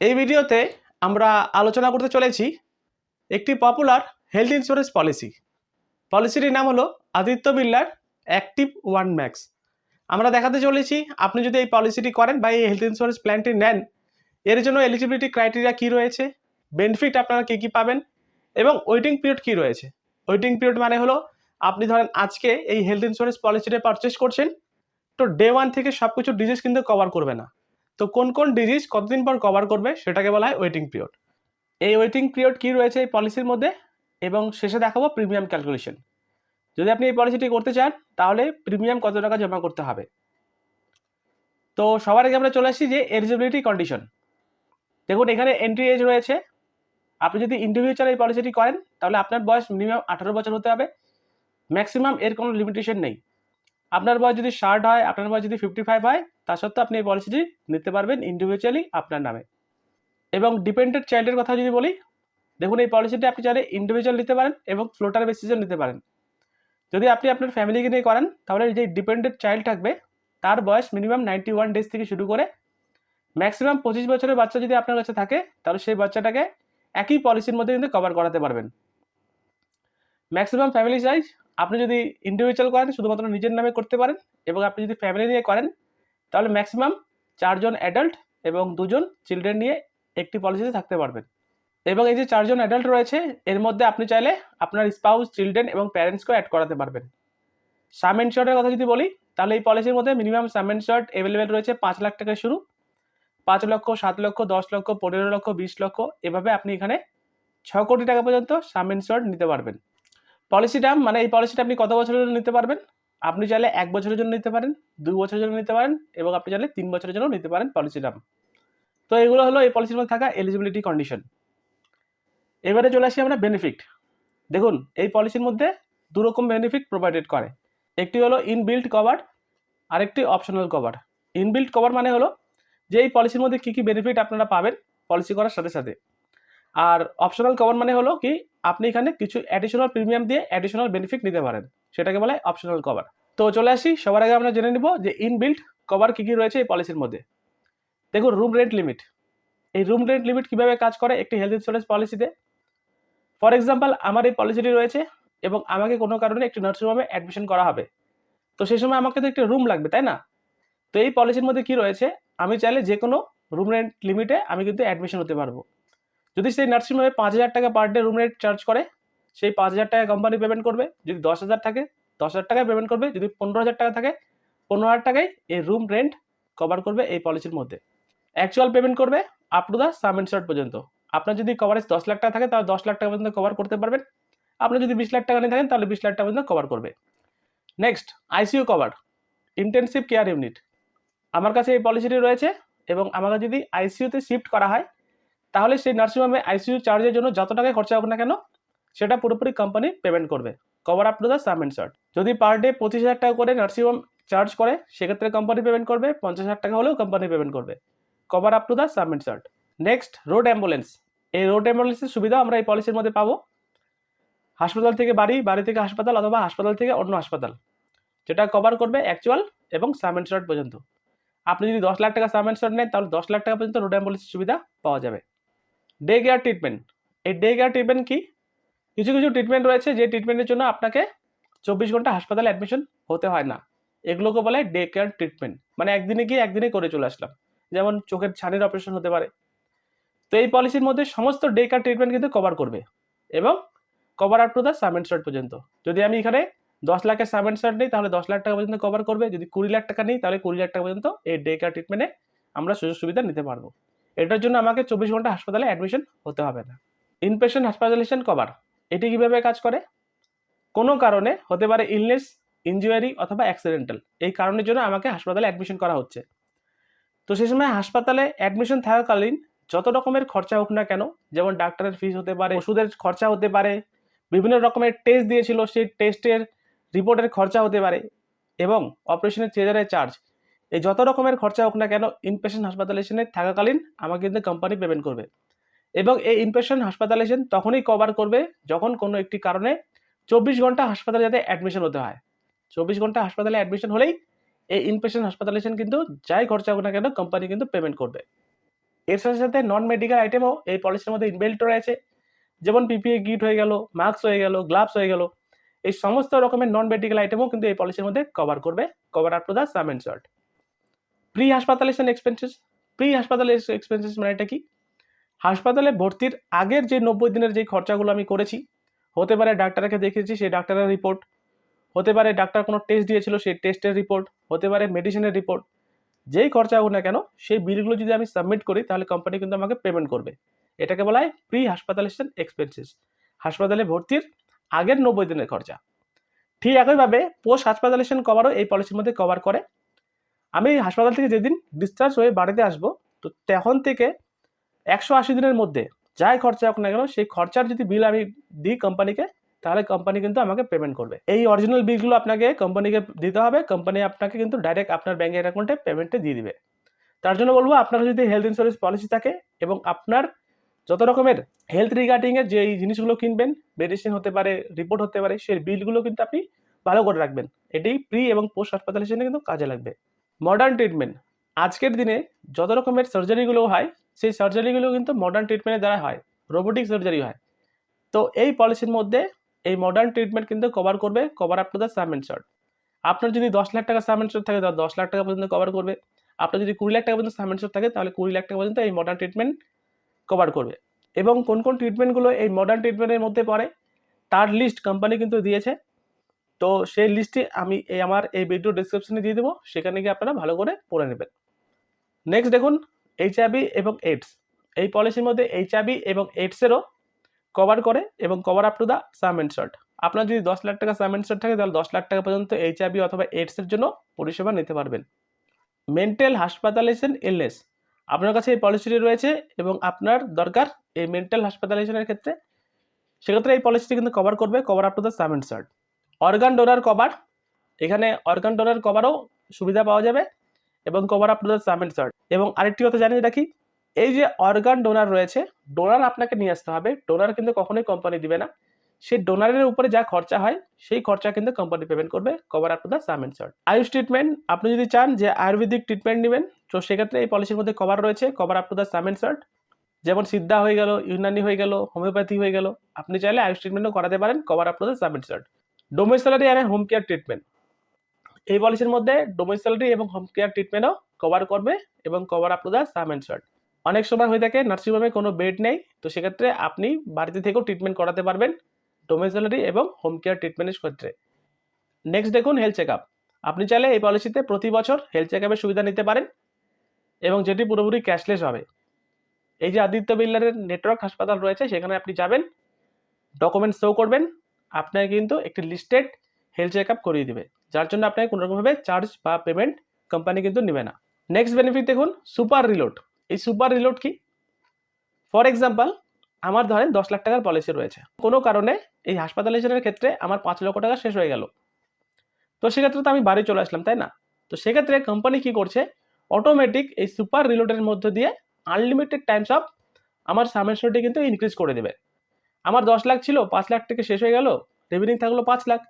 এই ভিডিওতে আমরা আলোচনা করতে চলেছি একটি পপুলার হেলথ ইন্স্যুরেন্স পলিসিটির নাম হলো আদিত্য বিড়লার অ্যাক্টিভ ওয়ান ম্যাক্স। আমরা দেখাতে চলেছি আপনি যদি এই পলিসিটি করেন বা এই হেলথ ইন্স্যুরেন্স প্ল্যানটি নেন, এর জন্য এলিজিবিলিটি ক্রাইটেরিয়া কী রয়েছে, বেনিফিট আপনারা কী কী পাবেন এবং ওয়েটিং পিরিয়ড কী রয়েছে। ওয়েটিং পিরিয়ড মানে হলো আপনি ধরেন আজকে এই হেলথ ইন্স্যুরেন্স পলিসিটা পারচেস করছেন, তো ডে ওয়ান থেকে সব কিছু ডিজিজ কিন্তু কভার করবে না। তো কোন কোন ডিজিজ কতদিন পর কভার করবে সেটাকে বলা হয় ওয়েটিং পিরিয়ড। এই ওয়েটিং পিরিয়ড কী রয়েছে এই পলিসির মধ্যে এবং শেষে দেখাবো প্রিমিয়াম ক্যালকুলেশন। যদি আপনি এই পলিসিটি করতে চান তাহলে প্রিমিয়াম কত টাকা জমা করতে হবে। তো সবার আগে আমরা চলে আসি যে এলিজিবিলিটি কন্ডিশন। দেখুন এখানে এন্ট্রি এজ রয়েছে। আপনি যদি ইন্ডিভিজুয়াল এই পলিসিটি করেন তাহলে আপনার বয়স মিনিমাম 18 বছর হতে হবে। ম্যাক্সিমাম এর কোনো লিমিটেশন নেই। আপনার বয়স যদি 60 হয়, আপনার বয়স যদি 55 হয়, তা সত্ত্বেও আপনি এই পলিসিটি নিতে পারবেন ইন্ডিভিজুয়ালি আপনার নামে। এবং ডিপেন্ডেন্ট চাইল্ডের কথা যদি বলি, দেখুন এই পলিসিটি আপনি চাইলে ইন্ডিভিজুয়াল নিতে পারেন এবং ফ্লোটার বেসিসে নিতে পারেন। যদি আপনি আপনার ফ্যামিলিকে নিয়ে করেন তাহলে যে ডিপেন্ডেন্ট চাইল্ড থাকবে তার বয়স মিনিমাম 91 ডেজ থেকে শুরু করে ম্যাক্সিমাম 25 বছরের বাচ্চা যদি আপনার কাছে থাকে তাহলে সেই বাচ্চাটাকে একই পলিসির মধ্যে কিন্তু কভার করাতে পারবেন। ম্যাক্সিমাম ফ্যামিলি সাইজ আপনি যদি ইন্ডিভিজুয়াল করেন শুধুমাত্র নিজের নামে করতে পারেন, এবং আপনি যদি ফ্যামিলি নিয়ে করেন তাহলে ম্যাক্সিমাম 4 জন অ্যাডাল্ট এবং 2 জন চিলড্রেন নিয়ে একটি পলিসিতে থাকতে পারবেন। এবং এই যে 4 জন অ্যাডাল্ট রয়েছে এর মধ্যে আপনি চাইলে আপনার স্পাউস, চিলড্রেন এবং প্যারেন্টসকেও অ্যাড করাতে পারবেন। সাম ইনশিওর্ডের কথা যদি বলি তাহলে এই পলিসির মধ্যে মিনিমাম সাম ইনশিওর্ড অ্যাভেলেবেল রয়েছে 5 লাখ টাকা শুরু, 5 লক্ষ, 7 লক্ষ, 10 লক্ষ, 15 লক্ষ, 20 লক্ষ, এভাবে আপনি এখানে 6 কোটি টাকা পর্যন্ত সাম ইনশিওর্ড নিতে পারবেন। পলিসি টার্ম মানে এই পলিসিটা আপনি কত বছরের জন্য নিতে পারবেন? আপনি চাইলে 1 বছরের জন্য নিতে পারেন, 2 বছরের জন্য নিতে পারেন এবং আপনি চাইলে 3 বছরের জন্য নিতে পারেন পলিসি টার্ম। তো এগুলো হলো এই পলিসির মধ্যে থাকা এলিজিবিলিটি কন্ডিশন। এবারে চলে আসি আমরা বেনিফিট। দেখুন এই পলিসির মধ্যে দুরকম বেনিফিট প্রোভাইডেড করে। একটি হলো ইনবিল্ট কভার, আরেকটি অপশনাল কভার। ইনবিল্ট কভার মানে হলো যে এই পলিসির মধ্যে কী কী বেনিফিট আপনারা পাবেন পলিসি করার সাথে সাথে। আর অপশনাল কভার মানে হলো কি আপনি এখানে কিছু অ্যাডিশনাল প্রিমিয়াম দিয়ে অ্যাডিশনাল বেনিফিট নিতে পারেন, সেটাকে বলে অপশনাল কভার। তো চলে আসি সবার আগে আমরা জেনে নিব যে ইনবিল্ট কভার কী কী রয়েছে এই পলিসির মধ্যে। দেখুন রুম রেন্ট লিমিট। এই রুম রেন্ট লিমিট কীভাবে কাজ করে একটি হেলথ ইন্স্যুরেন্স পলিসিতে। ফর এক্সাম্পল আমার এই পলিসিটি রয়েছে এবং আমাকে কোনো কারণে একটি নার্সিং হোমে অ্যাডমিশন করা হবে, তো সেই সময় আমাকে তো একটি রুম লাগবে, তাই না? তো এই পলিসির মধ্যে কি রয়েছে, আমি চাইলে যে কোনো রুম রেন্ট লিমিটে আমি কিন্তু অ্যাডমিশন হতে পারবো। যদি সেই নার্সিং হোমে 5,000 টাকা per day room rent charge করে, সেই 5,000 টাকা কোম্পানি পেমেন্ট করবে। যদি 10,000 থাকে 10,000 টাকায় পেমেন্ট করবে। যদি 15,000 টাকা থাকে 15,000 টাকায় এই রুম রেন্ট কভার করবে এই পলিসির মধ্যে। অ্যাকচুয়াল পেমেন্ট করবে আপ টু দ্য সাম ইনশিওর্ড পর্যন্ত। আপনার যদি কভারেজ 10 লাখ টাকা থাকে তাহলে 10 লাখ টাকা পর্যন্ত কভার করতে পারবেন। আপনি যদি 20 লাখ টাকা নিয়ে থাকেন তাহলে 20 লাখ টাকা পর্যন্ত কভার করবে। Next ICU cover, intensive care unit. আমার কাছে এই পলিসিটি রয়েছে এবং আমাকে যদি আইসিইউতে শিফট করা হয় তাহলে সেই নার্সিংহোমে আইসিইউ চার্জের জন্য যত টাকা খরচা হোক না কেন সেটা পুরোপুরি কোম্পানি পেমেন্ট করবে, cover up to the sum ইনশিওর্ড। যদি পার ডে 25,000 টাকা করে নার্সিংহোম চার্জ করে সেক্ষেত্রে কোম্পানি পেমেন্ট করবে, 50,000 টাকা হলেও কোম্পানি পেমেন্ট করবে, cover up to the sum insured. Next road ambulance. এই রোড অ্যাম্বুলেন্সের সুবিধা আমরা এই পলিসির মধ্যে পাবো। হাসপাতাল থেকে বাড়ি, বাড়ি থেকে হাসপাতাল অথবা হাসপাতাল থেকে অন্য হাসপাতাল, যেটা কভার করবে অ্যাকচুয়াল এবং সাম ইনশিওর্ড পর্যন্ত। আপনি যদি 10 লাখ টাকা সাম ইনশিওর্ড নেন তাহলে 10 লাখ টাকা পর্যন্ত রোড অ্যাম্বুলেন্সের সুবিধা পাওয়া যাবে। Day care treatment. এই ডে কেয়ার ট্রিটমেন্ট কি? কিছু কিছু ট্রিটমেন্ট রয়েছে যে ট্রিটমেন্টের জন্য আপনাকে 24 ঘন্টা হাসপাতালে অ্যাডমিশন হতে হয় না, এগুলোকে বলে ডে কেয়ার ট্রিটমেন্ট। মানে একদিনে গিয়ে একদিনে করে চলে আসলাম, যেমন চোখের ছানির অপারেশন হতে পারে। তো এই পলিসির মধ্যে সমস্ত ডে কেয়ার ট্রিটমেন্ট কিন্তু কভার করবে এবং cover up to the sum ইনশিওর্ড পর্যন্ত। যদি আমি এখানে 10 লাখের সাম ইনশিওর্ড নিই তাহলে 10 লাখ টাকা পর্যন্ত কভার করবে। যদি 20 লাখ টাকা নিই তাহলে 20 লাখ টাকা পর্যন্ত এই ডে কেয়ার ট্রিটমেন্টে আমরা সুযোগ সুবিধা নিতে পারবো। এটার জন্য আমাকে 24 ঘন্টা হাসপাতালে অ্যাডমিশন হতে হবে না। ইনপেশেন্ট হসপিটালাইজেশন কভার, এটি কিভাবে কাজ করে? কোনো কারণে হতে পারে ইলনেস, ইনজুরি অথবা অ্যাক্সিডেন্টাল, এই কারণের জন্য আমাকে হাসপাতালে অ্যাডমিশন করা হচ্ছে। তো সেই সময় হাসপাতালে অ্যাডমিশন থাকাকালীন যত রকমের খরচা হোক না কেন, যেমন ডাক্তারের ফিস হতে পারে, ওষুধের খরচা হতে পারে, বিভিন্ন রকমের টেস্ট দিয়েছিল সেই টেস্টের রিপোর্টের খরচা হতে পারে এবং অপারেশনের থিয়েটারের চার্জ, এই যত রকমের খরচা হোক না কেন ইনপেশেন্ট হসপিটালাইজেশনে থাকাকালীন আমাকে কিন্তু কোম্পানি পেমেন্ট করবে। এবং এই ইনপেশেন্ট হসপিটালাইজেশন তখনই কভার করবে যখন কোনো একটি কারণে 24 ঘন্টা হাসপাতালে যাতে অ্যাডমিশন হতে হয়। 24 ঘন্টা হাসপাতালে অ্যাডমিশন হলেই এই ইনপেশেন্ট হসপিটালাইজেশন কিন্তু যাই খরচা হোক না কেন কোম্পানি কিন্তু পেমেন্ট করবে। এর সাথে সাথে নন মেডিকেল আইটেমও এই পলিসির মধ্যে ইনবিল্ট রয়েছে, যেমন পিপিই কিট হয়ে গেল, মাস্ক হয়ে গেল, গ্লাভস হয়ে গেল। এই সমস্ত রকমের নন মেডিকেল আইটেমও কিন্তু এই পলিসির মধ্যে কভার করবে, cover up to the sum insured. Pre hospitalisation expenses. Pre hospitalisation expenses মানে এটা কি? হাসপাতালে ভর্তির আগের যে 90 দিনের যে খরচাগুলো আমি করেছি, হতে পারে ডাক্তারকে দেখিয়েছি সেই ডাক্তারের রিপোর্ট, হতে পারে ডাক্তার কোনো টেস্ট দিয়েছিল সেই টেস্টের রিপোর্ট, হতে পারে মেডিসিনের রিপোর্ট, যেই খরচা হোক না কেন সেই বিলগুলো যদি আমি সাবমিট করি তাহলে কোম্পানি কিন্তু আমাকে পেমেন্ট করবে। এটাকে বলা হয় প্রি হাসপাতালাইজেশন এক্সপেন্সেস, হাসপাতালে ভর্তির আগের 90 দিনের খরচা। ঠিক একইভাবে পোস্ট হাসপাতালাইজেশন কভারও এই পলিসির মধ্যে কভার করে। আমি হাসপাতাল থেকে যেদিন ডিসচার্জ হয়ে বাড়িতে আসবো, তো তখন থেকে 180 দিনের মধ্যে যাই খরচা হোক না কেন সেই খরচার যদি বিল আমি দিই কোম্পানিকে, তাহলে কোম্পানি কিন্তু আমাকে পেমেন্ট করবে। এই অরিজিনাল বিলগুলো আপনাকে কোম্পানিকে দিতে হবে, কোম্পানি আপনাকে কিন্তু ডাইরেক্ট আপনার ব্যাংকের অ্যাকাউন্টে পেমেন্টে দিয়ে দিবে। তার জন্য বলবো, আপনার যদি হেলথ ইন্স্যুরেন্স পলিসি থাকে এবং আপনার যত রকমের হেলথ রিগার্ডিংয়ের যে এই জিনিসগুলো কিনবেন, মেডিসিন হতে পারে, রিপোর্ট হতে পারে, সেই বিলগুলো কিন্তু আপনি ভালো করে রাখবেন। এটাই প্রি এবং পোস্ট হাসপাতালাইজেশনে কিন্তু কাজে লাগবে। Modern treatment. আজকের দিনে যত রকমের সার্জারিগুলো হয় সেই সার্জারিগুলো কিন্তু মডার্ন ট্রিটমেন্টের দ্বারা হয়, রোবোটিক সার্জারি হয়। তো এই পলিসির মধ্যে এই মডার্ন ট্রিটমেন্ট কিন্তু কভার করবে, cover up to the sum insert. আপনার যদি 10 লাখ টাকা সাম ইনসার্ট থাকে তাহলে 10 লাখ টাকা পর্যন্ত কভার করবে। আপনার যদি 20 লাখ টাকা পর্যন্ত সাম ইনসার্ট থাকে তাহলে 20 লাখ টাকা পর্যন্ত এই মডার্ন ট্রিটমেন্ট কভার করবে। এবং কোন কোন ট্রিটমেন্টগুলো এই মডার্ন ট্রিটমেন্টের মধ্যে পড়ে তার লিস্ট কোম্পানি কিন্তু দিয়েছে। তো সেই লিস্টটি আমি আমার এই ভিডিও ডেসক্রিপশনে দিয়ে দেবো, সেখানে গিয়ে আপনারা ভালো করে পড়ে নেবেন। নেক্সট দেখুন এইচআইভি এবং এইডস। এই পলিসির মধ্যে এইচআইভি এবং এইডসেরও কভার করে এবং cover up to the sum insert. আপনার যদি 10 লাখ টাকা সাম ইনসার্ট থাকে তাহলে 10 লাখ টাকা পর্যন্ত এইচআইভি অথবা এইডসের জন্য পরিষেবা নিতে পারবেন। Mental hospitalisation illness. আপনার কাছে এই পলিসিটি রয়েছে এবং আপনার দরকার এই মেন্টাল হাসপাতালাইজেশনের ক্ষেত্রে, সেক্ষেত্রে এই পলিসিটি কিন্তু কভার করবে, cover up to the sum insured. Organ donor cover. এখানে অর্গান ডোনার কভারও সুবিধা পাওয়া যাবে এবং cover up to the sum insured. এবং আরেকটি কথা জানিয়ে রাখি, এই যে অর্গান ডোনার রয়েছে, ডোনার আপনাকে নিয়ে আসতে হবে, ডোনার কিন্তু কখনোই কোম্পানি দিবে না। সেই ডোনারের উপরে যা খরচা হয় সেই খরচা কিন্তু কোম্পানি পেমেন্ট করবে, cover up to the sum insert. Ayush treatment. আপনি যদি চান যে আয়ুর্বেদিক ট্রিটমেন্ট নেবেন, তো সেক্ষেত্রে এই পলিসির মধ্যে কভার রয়েছে, cover up to the sum insert. যেমন সিদ্ধা হয়ে গেল, ইউনানি হয়ে গেল, হোমিওপ্যাথি হয়ে গেল, আপনি চাইলে আয়ুষ ট্রিটমেন্টও করাতে পারেন, cover up to the sum insured. Domiciliary and home care treatment. এই পলিসির মধ্যে ডোমিসাইলারি এবং হোম কেয়ার ট্রিটমেন্টও কভার করবে এবং cover up to the sum insert. অনেক সময় হয়ে থাকে নার্সিংহোমে কোনো বেড নেই, তো সেক্ষেত্রে আপনি বাড়িতে থেকেও ট্রিটমেন্ট করাতে পারবেন ডোমিসাইলারি এবং হোম কেয়ার ট্রিটমেন্টের ক্ষেত্রে। নেক্সট দেখুন হেলথ চেক আপ। আপনি চাইলে এই পলিসিতে প্রতি বছর হেলথ চেক আপের সুবিধা নিতে পারেন এবং যেটি পুরোপুরি ক্যাশলেস হবে। এই যে আদিত্য বিড়লার নেটওয়ার্ক হাসপাতাল রয়েছে, সেখানে আপনি যাবেন, ডকুমেন্টস শো করবেন, আপনাকে কিন্তু একটি লিস্টেড হেলথ চেক আপ করিয়ে দেবে, যার জন্য আপনাকে কোনো রকমভাবে চার্জ বা পেমেন্ট কোম্পানি কিন্তু নেবে না। নেক্সট বেনিফিট দেখুন সুপার রিলোড। এই সুপার রিলোড কি? ফর এক্সাম্পল, আমার ধরেন 10 লাখ টাকার পলিসি রয়েছে, কোনো কারণে এই হাসপাতালাইজেশনের ক্ষেত্রে আমার 5 লক্ষ টাকা শেষ হয়ে গেল, তো সেক্ষেত্রে তো আমি বাড়ি চলে আসলাম, তাই না? তো সেক্ষেত্রে কোম্পানি কি করছে, অটোমেটিক এই সুপার রিলোডের মধ্যে দিয়ে আনলিমিটেড টাইমস অফ আমার সাম ইনসার্টটি কিন্তু ইনক্রিজ করে দেবে। আমার 10 লাখ ছিল, 5 লাখ থেকে শেষ হয়ে গেল, রেভিনিউ থাকলো 5 লাখ।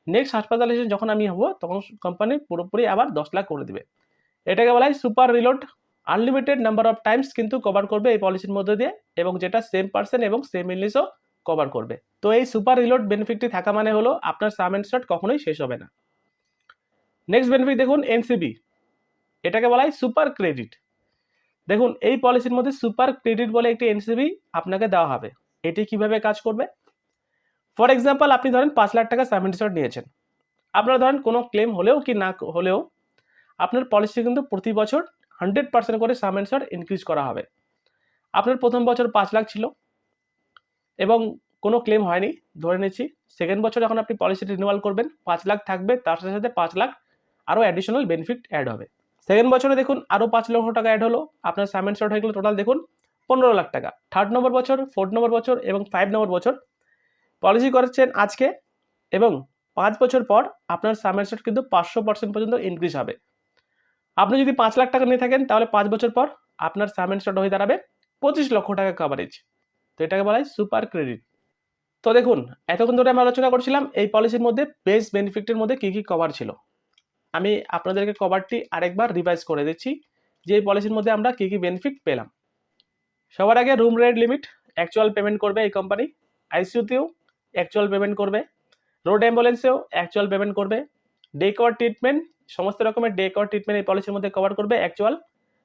নেক্সট হাসপাতালাইজেশন যখন আমি হবো তখন কোম্পানি পুরোপুরি আবার 10 লাখ করে দেবে। এটাকে বলা হয় super reload. Unlimited number of Times কিন্তু কভার করবে এই পলিসির মধ্যে দিয়ে, এবং যেটা সেম পার্সন এবং সেম ইলনেসও কভার করবে। তো এই সুপার রিলোড বেনিফিটটি থাকা মানে হলো আপনার সাম ইনসার্ট কখনোই শেষ হবে না। নেক্সট বেনিফিট দেখুন এনসিবি। এটাকে বলা হয় সুপার ক্রেডিট। দেখুন এই পলিসির মধ্যে সুপার ক্রেডিট বলে একটি এনসিবি আপনাকে দেওয়া হবে। এটি কিভাবে কাজ করবে? ফর এক্সাম্পল, আপনি ধরেন 5 লাখ টাকা সাম ইনসার্ট নিয়েছেন, আপনার ধরেন কোনো ক্লেম হলেও কি না হলেও আপনার পলিসি কিন্তু প্রতি বছর 100% করে সাম ইনসার্ট ইনক্রিজ করা হবে। আপনার প্রথম বছর 5 লাখ ছিল এবং কোনো ক্লেম হয়নি, ধরে নিচ্ছি সেকেন্ড বছর যখন আপনি পলিসি রিনিউয়াল করবেন 5 লাখ থাকবে, তার সাথে সাথে 5 লাখ আরও অ্যাডিশনাল বেনিফিট অ্যাড হবে। সেকেন্ড বছরে দেখুন আরও 5 লক্ষ টাকা অ্যাড হলো, আপনার সাম ইনসার্ট হয়ে গেলো টোটাল দেখুন 15 লাখ টাকা। থার্ড নম্বর বছর, ফোর্থ নম্বর বছর এবং 5 নম্বর বছর পলিসি করেছেন আজকে, এবং 5 বছর পর আপনার সাম ইনসার্ট কিন্তু 500% পর্যন্ত ইনক্রিজ হবে। আপনি যদি 5 লাখ টাকা নিয়ে থাকেন তাহলে 5 বছর পর আপনার সাম ইনসার্ট হয়ে দাঁড়াবে 25 লক্ষ টাকা কভারেজ। তো এটাকে বলা হয় সুপার ক্রেডিট। তো দেখুন এতক্ষণ ধরে আমরা আলোচনা করছিলাম এই পলিসির মধ্যে বেস বেনিফিটের মধ্যে কী কী কভার ছিল। আমি আপনাদেরকে কভারটি আরেকবার রিভাইজ করে দিচ্ছি যে এই পলিসির মধ্যে আমরা কী কী বেনিফিট পেলাম। সবার আগে room rent limit actual payment করবে এই কোম্পানি, আইসিইউতেও অ্যাকচুয়াল পেমেন্ট করবে, রোড অ্যাম্বুলেন্সেও অ্যাকচুয়াল পেমেন্ট করবে, ডে কভার ট্রিটমেন্ট, সমস্ত রকমের ডে কভার ট্রিটমেন্ট এই পলিসির মধ্যে কভার করবে অ্যাকচুয়াল,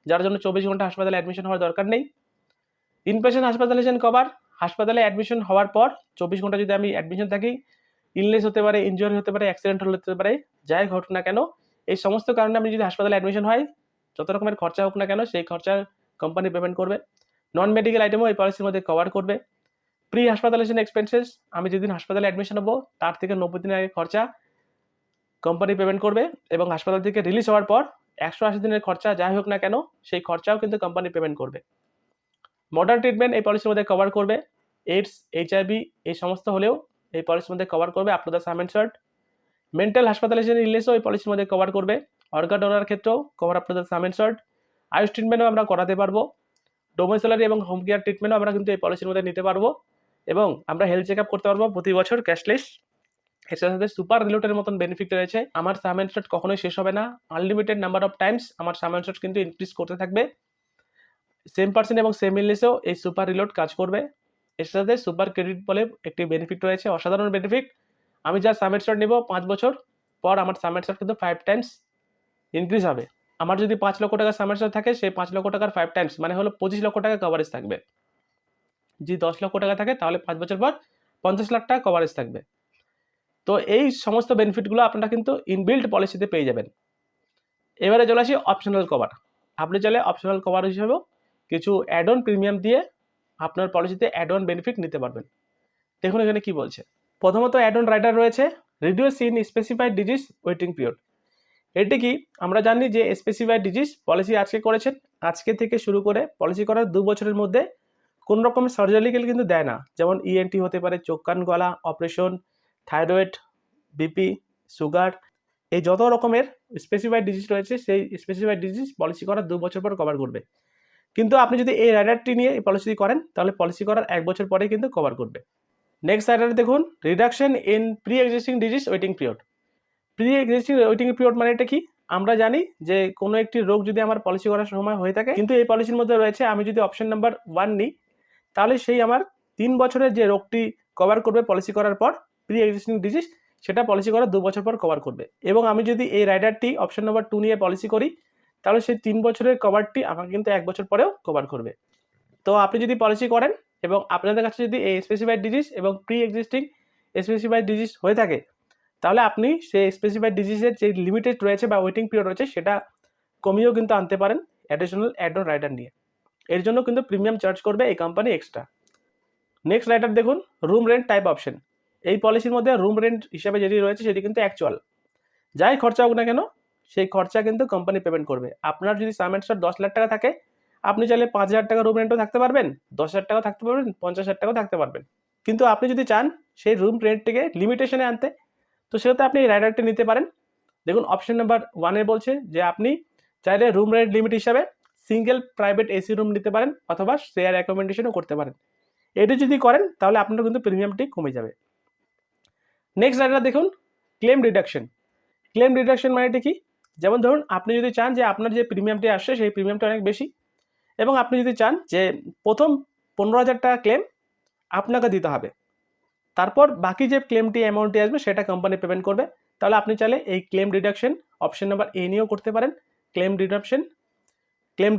যার জন্য 24 ঘন্টা হাসপাতালে অ্যাডমিশন হওয়ার দরকার নেই। ইনপেশেন্ট হাসপাতালাইজেশন কভার, হাসপাতালে অ্যাডমিশন হওয়ার পর 24 ঘন্টা যদি আমি অ্যাডমিশন থাকি, ইলনেস হতে পারে, ইনজুরি হতে পারে, অ্যাক্সিডেন্ট হতে পারে, যাই ঘটুক না কেন, এই সমস্ত কারণে আমি যদি হাসপাতালে অ্যাডমিশন হয়, যত রকমের খরচা হোক না কেন সেই খরচা কোম্পানি পেমেন্ট করবে। নন মেডিকেল আইটেমও এই পলিসির মধ্যে কভার করবে। প্রি হাসপাতালাইজেশন এক্সপেন্সেস, আমি যেদিন হাসপাতালে অ্যাডমিশন হবো তার থেকে 90 দিন আগে খরচা কোম্পানি পেমেন্ট করবে, এবং হাসপাতাল থেকে রিলিজ হওয়ার পর 180 দিনের খরচা যাই হোক না কেন সেই খরচাও কিন্তু কোম্পানি পেমেন্ট করবে। মডার্ন ট্রিটমেন্ট এই পলিসির মধ্যে কভার করবে, এইডস, এইচআইভি এই সমস্ত হলেও এই পলিসির মধ্যে কভার করবে up to the sum insured. Mental hospitalisation ইলনেসও এই পলিসির মধ্যে কভার করবে, অর্গান ডোনার ক্ষেত্রেও cover up to the sum insured. AYUSH ট্রিটমেন্টও আমরা করাতে পারবো, ডোমেসিলারি এবং হোম কেয়ার ট্রিটমেন্টও আমরা কিন্তু এই পলিসির মধ্যে নিতে পারবো, এবং আমরা হেলথ চেক আপ করতে পারবো প্রতি বছর ক্যাশলেস। এর সাথে সুপার রিলোটের মতন বেনিফিট রয়েছে, আমার সাম এন্ড শর্ট কখনোই শেষ হবে না, আনলিমিটেড নাম্বার অফ টাইমস আমার সাম এন্ড শর্ট কিন্তু ইনক্রিজ করতে থাকবে। সেম পার্সেন্ট এবং সেম ইলনেসেও এই সুপার রিলোড কাজ করবে। এর সাথে সুপার ক্রেডিট বলে একটি বেনিফিট রয়েছে, অসাধারণ বেনিফিট। আমি যা সাম এন্ড শর্ট নেব 5 বছর পর আমার সাম এন্ড শর্ট কিন্তু 5 টাইমস ইনক্রিজ হবে। আমার যদি 5 লক্ষ টাকা সাম এন্ড শর্ট থাকে, সেই 5 লক্ষ টাকার 5 টাইমস মানে হলো 25 লক্ষ টাকা কভারেজ থাকবে। যদি 10 লক্ষ টাকা থাকে তাহলে 5 বছর পর 50 লাখ টাকা কভারেজ থাকবে। তো এই সমস্ত বেনিফিটগুলো আপনারা কিন্তু ইনবিল্ট পলিসিতে পেয়ে যাবেন। এবারে চলে আসি অপশনাল কভার। আপনি চাইলে অপশনাল কভার হিসেবেও কিছু অ্যাড অন প্রিমিয়াম দিয়ে আপনার পলিসিতে অ্যাড অন বেনিফিট নিতে পারবেন। দেখুন এখানে কি বলছে। প্রথমত অ্যাড অন রাইডার রয়েছে reduce in specified disease waiting period. এটি কি, আমরা জানি যে স্পেসিফাইড ডিজিজ পলিসি আজকে করেছেন, আজকে থেকে শুরু করে পলিসি করার 2 বছরের মধ্যে কোন রকম সার্জারিক্যাল কিন্তু দেয় না, যেমন ইএনটি হতে পারে, চোখ কান গলা অপারেশন, থাইরয়েড, বিপি, সুগার, এই যত রকমের স্পেসিফাইড ডিজিজ রয়েছে সেই স্পেসিফাইড ডিজিজ পলিসি করার 2 বছর পর কভার করবে। কিন্তু আপনি যদি এই রাইডারটি নিয়ে এই পলিসি করেন তাহলে পলিসি করার 1 বছর পরে কিন্তু কভার করবে। নেক্সট রাইডার দেখুন, reduction in pre existing disease waiting period. Pre existing waiting period মানে এটা কি, আমরা জানি যে কোনো একটি রোগ যদি আমার পলিসি করার সময় হয়ে থাকে, কিন্তু এই পলিসির মধ্যে রয়েছে আমি যদি অপশন নাম্বার 1 নিই তাহলে সেই আমার 3 বছরের যে রোগটি কভার করবে পলিসি করার পর প্রি এক্সিস্টিং ডিজিজ, সেটা পলিসি করার 2 বছর পর কভার করবে। এবং আমি যদি এই রাইডারটি অপশন নাম্বার 2 নিয়ে পলিসি করি তাহলে সেই 3 বছরের কভারটি আমাকে কিন্তু 1 বছর পরেও কভার করবে। তো আপনি যদি পলিসি করেন এবং আপনাদের কাছে যদি এই স্পেসিফাইড ডিজিজ এবং প্রি এক্সিস্টিং স্পেসিফাইড ডিজিজ হয়ে থাকে তাহলে আপনি সেই স্পেসিফাইড ডিজিজের যে লিমিটেড রয়েছে বা ওয়েটিং পিরিয়ড রয়েছে সেটা কমিয়েও কিন্তু আনতে পারেন অ্যাডিশনাল অ্যাড অন রাইডার নিয়ে। এর জন্য কিন্তু প্রিমিয়াম চার্জ করবে এই কোম্পানি এক্সট্রা। নেক্সট রাইডার দেখুন, রুম রেন্ট টাইপ অপশন। এই পলিসির মধ্যে রুম রেন্ট হিসাবে যেটি রয়েছে সেটি কিন্তু অ্যাকচুয়াল, যাই খরচা হোক না কেন সেই খরচা কিন্তু কোম্পানি পেমেন্ট করবে। আপনার যদি সাম এন্ড শর্ট 10 লাখ টাকা থাকে, আপনি চাইলে 5,000 টাকা রুম রেন্টও থাকতে পারবেন, 10,000 টাকাও থাকতে পারবেন, 50,000 টাকাও থাকতে পারবেন। কিন্তু আপনি যদি চান সেই রুম রেন্টটিকে লিমিটেশনে আনতে, তো সেটাতে আপনি এই রাইডারটি নিতে পারেন। দেখুন অপশন নাম্বার 1 বলছে যে আপনি চাইলে রুম রেন্ট লিমিট হিসাবে সিঙ্গেল প্রাইভেট এসি রুম নিতে পারেন অথবা শেয়ার অ্যাকোমোডেশনও করতে পারেন। এটি যদি করেন তাহলে আপনার কিন্তু প্রিমিয়ামটি কমে যাবে। নেক্সট রাইডার দেখুন, ক্লেম রিডাকশন। ক্লেম রিডাকশন মানে কি, যেমন ধরুন আপনি যদি চান যে আপনার যে প্রিমিয়ামটি আসছে সেই প্রিমিয়ামটা অনেক বেশি, এবং আপনি যদি চান যে প্রথম 15,000 টাকা ক্লেম আপনাকে দিতে হবে, তারপর বাকি যে ক্লেমটি অ্যামাউন্টটি আসবে সেটা কোম্পানি পেমেন্ট করবে, তাহলে আপনি চাইলে এই claim reduction option number A নিয়েও করতে পারেন, ক্লেম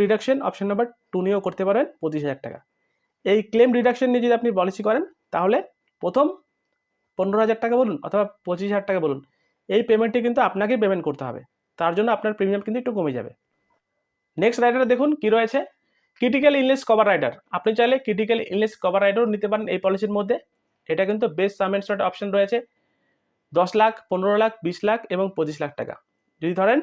রিডাকশন অপশন নাম্বার 2 নিয়েও করতে পারেন 25,000 টাকা। এই ক্লেম রিডাকশন নিয়ে যদি আপনি পলিসি করেন তাহলে প্রথম 15,000 টাকা বলুন অথবা 25,000 টাকা বলুন, এই পেমেন্টটি কিন্তু আপনাকেই পেমেন্ট করতে হবে, তার জন্য আপনার প্রিমিয়াম কিন্তু একটু কমে যাবে। নেক্সট রাইডার দেখুন কি রয়েছে, ক্রিটিক্যাল ইলনেস কভার রাইডার। আপনি চাইলে ক্রিটিক্যাল ইলনেস কভার রাইডারও নিতে পারেন এই পলিসির মধ্যে। এটা কিন্তু base sum insured option রয়েছে 10 লাখ, 15 লাখ, 20 লাখ এবং 25 লাখ টাকা। যদি ধরেন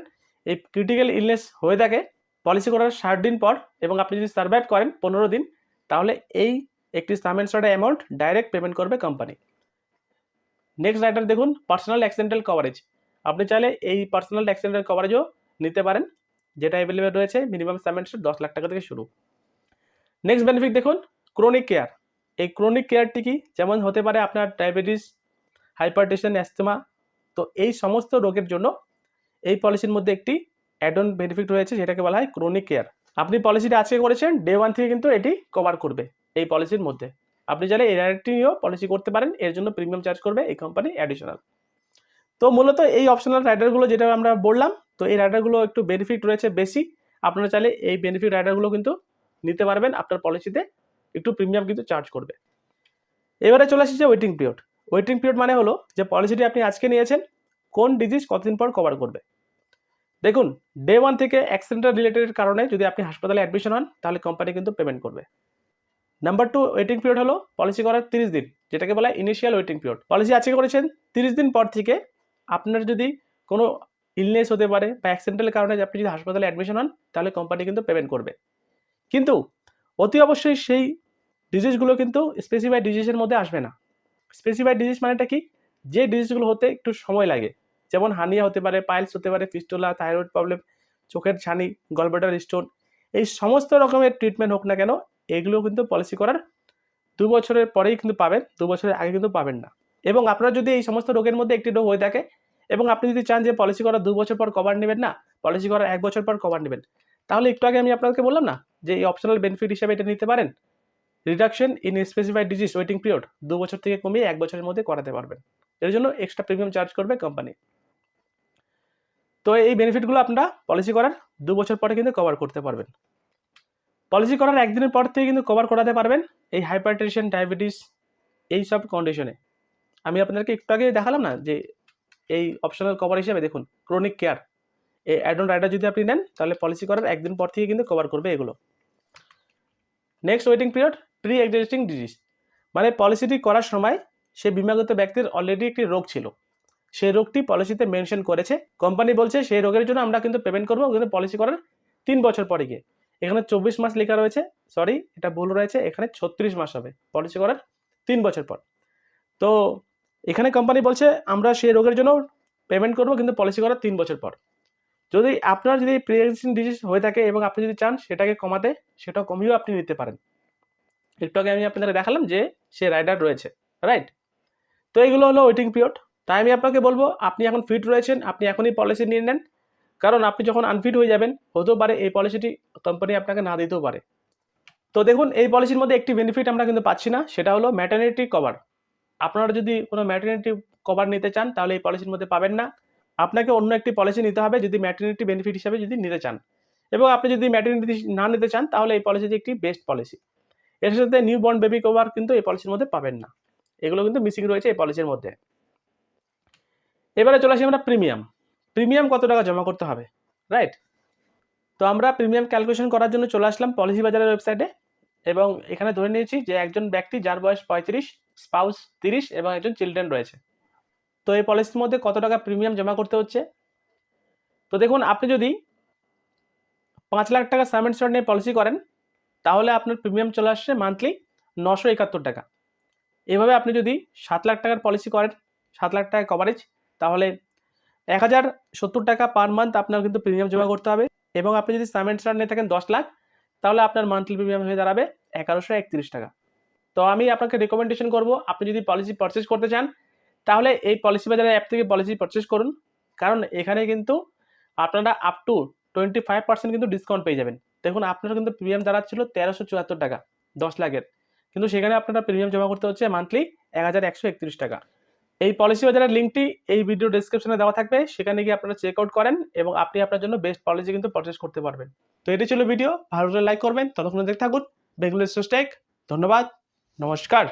এই ক্রিটিক্যাল ইলনেস হয়ে থাকে পলিসি করার 60 দিন পর এবং আপনি যদি সার্ভাইভ করেন 15 দিন, তাহলে এই একটি সাম এন্ড শর্টের অ্যামাউন্ট ডাইরেক্ট পেমেন্ট করবে কোম্পানি। নেক্সট রাইডার দেখুন, পার্সোনাল অ্যাক্সিডেন্টাল কভারেজ। আপনি চাইলে এই পার্সোনাল অ্যাক্সিডেন্টাল কভারেজও নিতে পারেন, যেটা অ্যাভেলেবেল রয়েছে minimum sum insured 10 lakh টাকা থেকে শুরু। নেক্সট বেনিফিট দেখুন, ক্রনিক কেয়ার। এই ক্রনিক কেয়ারটি কি, যেমন হতে পারে আপনার ডায়াবেটিস, হাইপারটেনশন, অ্যাস্থমা, তো এই সমস্ত রোগের জন্য এই পলিসির মধ্যে একটি অ্যাড অন বেনিফিট রয়েছে যেটাকে বলা হয় ক্রনিক কেয়ার। আপনি পলিসিটা আজকে করেছেন, ডে 1 থেকে কিন্তু এটি কভার করবে এই পলিসির মধ্যে। আপনি চাইলে এই রাইডারটি নিয়েও পলিসি করতে পারেন, এর জন্য প্রিমিয়াম চার্জ করবে এই কোম্পানি অ্যাডিশনাল। তো মূলত এই অপশনাল রাইডারগুলো যেটা আমরা বললাম, তো এই রাইডারগুলো একটু বেনিফিট রয়েছে বেশি। আপনারা চাইলে এই বেনিফিট রাইডারগুলো কিন্তু নিতে পারবেন, আপনার পলিসিতে একটু প্রিমিয়াম কিন্তু চার্জ করবে। এবারে চলে আসছে ওয়েটিং পিরিয়ড। ওয়েটিং পিরিয়ড মানে হলো যে পলিসিটি আপনি আজকে নিয়েছেন, কোন ডিজিজ কতদিন পর কভার করবে। দেখুন, ডে 1 থেকে অ্যাক্সিডেন্টাল রিলেটেড কারণে যদি আপনি হাসপাতালে অ্যাডমিশন হন, তাহলে কোম্পানি কিন্তু পেমেন্ট করবে। নাম্বার 2 ওয়েটিং পিরিয়ড হলো পলিসি করার 30 দিন, যেটাকে বলা হয় ইনিশিয়াল ওয়েটিং পিরিয়ড। পলিসি আজকে করেছেন, 30 দিন পর থেকে আপনার যদি কোনো ইলনেস হতে পারে বা অ্যাক্সিডেন্টাল কারণে আপনি যদি হাসপাতালে অ্যাডমিশন হন, তাহলে কোম্পানি কিন্তু পেমেন্ট করবে। কিন্তু অতি অবশ্যই সেই ডিজিজগুলো কিন্তু স্পেসিফাইড ডিজিজের মধ্যে আসবে না। স্পেসিফাইড ডিজিজ মানেটা কি? যে ডিজিজগুলো হতে একটু সময় লাগে, যেমন হার্নিয়া হতে পারে, পাইলস হতে পারে, ফিস্টুলা, থাইরয়েড প্রবলেম, চোখের ছানি, গলব্লাডার স্টোন, এই সমস্ত রকমের ট্রিটমেন্ট হোক না কেন, এগুলো কিন্তু পলিসি করার 2 বছরের পরেই কিন্তু পাবেন, 2 বছরের আগে কিন্তু পাবেন না। এবং আপনার যদি এই সমস্ত রোগের মধ্যে একটি রোগ হয়ে থাকে এবং আপনি যদি চান যে পলিসি করার 2 বছর পর কভার নেবেন না, পলিসি করার 1 বছর পর কভার নেবেন, তাহলে একটু আগে আমি আপনাকে বললাম না যে এই অপশনাল বেনিফিট হিসেবে এটা নিতে পারেন। Reduction in specified disease waiting period 2 বছর থেকে কমিয়ে 1 বছরের মধ্যে করাতে পারবেন। এর জন্য এক্সট্রা প্রিমিয়াম চার্জ করবে কোম্পানি। তো এই বেনিফিটগুলো আপনারা পলিসি করার 2 বছর পরে কিন্তু কভার করতে পারবেন। পলিসি করার 1 দিনের পর থেকে কিন্তু কভার করাতে পারবেন এই হাইপারটেনশন, ডায়াবেটিস, এই সব কন্ডিশনে। আমি আপনাদেরকে একটু আগে দেখালাম না যে এই অপশনাল কভার হিসেবে দেখুন ক্রনিক কেয়ার, এই অ্যাড অন রাইডার যদি আপনি নেন, তাহলে পলিসি করার 1 দিন পর থেকে কিন্তু কভার করবে এগুলো। Next waiting period pre existing disease, মানে পলিসিটি করার সময় সে বীমাকৃত ব্যক্তির অলরেডি একটি রোগ ছিল, সেই রোগটি পলিসিতে মেনশন করেছে, কোম্পানি বলছে সেই রোগের জন্য আমরা কিন্তু পেমেন্ট করবো কিন্তু পলিসি করার 3 বছর পরে গিয়ে। এখানে 24 মাস লেখা রয়েছে, সরি এটা ভুল রয়েছে, এখানে 36 মাস হবে পলিসি করার 3 বছর পর। তো এখানে কোম্পানি বলছে আমরা সেই রোগের জন্য পেমেন্ট করবো কিন্তু পলিসি করার 3 বছর পর। যদি আপনার যদি প্রি এক্সিস্টিং ডিজিজ হয়ে থাকে এবং আপনি যদি চান সেটাকে কমাতে, সেটা কমিয়েও আপনি নিতে পারেন। একটু আগে আমি আপনাদের দেখালাম যে সে রাইডার রয়েছে, রাইট? তো এইগুলো হলো ওয়েটিং পিরিয়ড। তাই আমি আপনাকে বলবো আপনি এখন ফিট রয়েছেন, আপনি এখনই পলিসি নিয়ে নেন, কারণ আপনি যখন আনফিট হয়ে যাবেন, হতেও পারে এই পলিসিটি কোম্পানি আপনাকে না দিতেও পারে। তো দেখুন, এই পলিসির মধ্যে একটি বেনিফিট আমরা কিন্তু পাচ্ছি না, সেটা হলো ম্যাটারনিটি কভার। আপনারা যদি কোনো ম্যাটারনিটি কভার নিতে চান, তাহলে এই পলিসির মধ্যে পাবেন না, আপনাকে অন্য একটি পলিসি নিতে হবে যদি ম্যাটারনিটি বেনিফিট হিসাবে যদি নিতে চান। এবং আপনি যদি ম্যাটারনিটি না নিতে চান, তাহলে এই পলিসিটি একটি বেস্ট পলিসি। এর সাথে নিউ বর্ন বেবি কভার কিন্তু এই পলিসির মধ্যে পাবেন না, এগুলো কিন্তু মিসিং রয়েছে এই পলিসির মধ্যে। এবারে চলে আসি আমরা প্রিমিয়াম। প্রিমিয়াম কত টাকা জমা করতে হবে, রাইট? তো আমরা প্রিমিয়াম ক্যালকুলেশন করার জন্য চলে আসলাম পলিসি বাজারের ওয়েবসাইটে, এবং এখানে ধরে নিয়েছি যে একজন ব্যক্তি যার বয়স 35, স্পাউস 30 এবং একজন চিলড্রেন রয়েছে। তো এই পলিসির মধ্যে কত টাকা প্রিমিয়াম জমা করতে হচ্ছে? তো দেখুন, আপনি যদি 5 লাখ টাকা সাম ইনস্যুরেন্স নিয়ে পলিসি করেন, তাহলে আপনার প্রিমিয়াম চলে আসছে মান্থলি 971 টাকা। এভাবে আপনি যদি 7 লাখ টাকার পলিসি করেন, 7 লাখ টাকা কভারেজ, তাহলে 1070 টাকা পার মান্থ আপনার কিন্তু প্রিমিয়াম জমা করতে হবে। এবং আপনি যদি সাম ইনস্যুরেন্স নিয়ে থাকেন 10 লাখ, তাহলে আপনার মান্থলি প্রিমিয়াম হয়ে দাঁড়াবে 1131 টাকা। তো আমি আপনাকে রেকমেন্ডেশন করব, আপনি যদি পলিসি পারচেজ করতে চান, তাহলে এই পলিসি বাজার অ্যাপ থেকে পলিসি পারচেজ করুন, কারণ এখানে কিন্তু আপনারা আপ টু 25% কিন্তু ডিসকাউন্ট পেয়ে যাবেন। দেখুন, আপনার কিন্তু প্রিমিয়াম দাঁড়াচ্ছিল 1374 টাকা 10 লাখের, কিন্তু সেখানে আপনারা প্রিমিয়াম জমা করতে হচ্ছে মান্থলি 1131 টাকা। এই পলিসি বাজারের লিঙ্কটি এই ভিডিও ডেসক্রিপশনে দেওয়া থাকবে, সেখানে গিয়ে আপনারা চেক আউট করেন এবং আপনি আপনার জন্য বেস্ট পলিসি কিন্তু পারচেজ করতে পারবেন। তো এটি ছিল ভিডিও, ভালো লাগলে লাইক করবেন, ততক্ষণ দেখতে থাকুন বেঙ্গলি সোস্টেক। ধন্যবাদ, নমস্কার।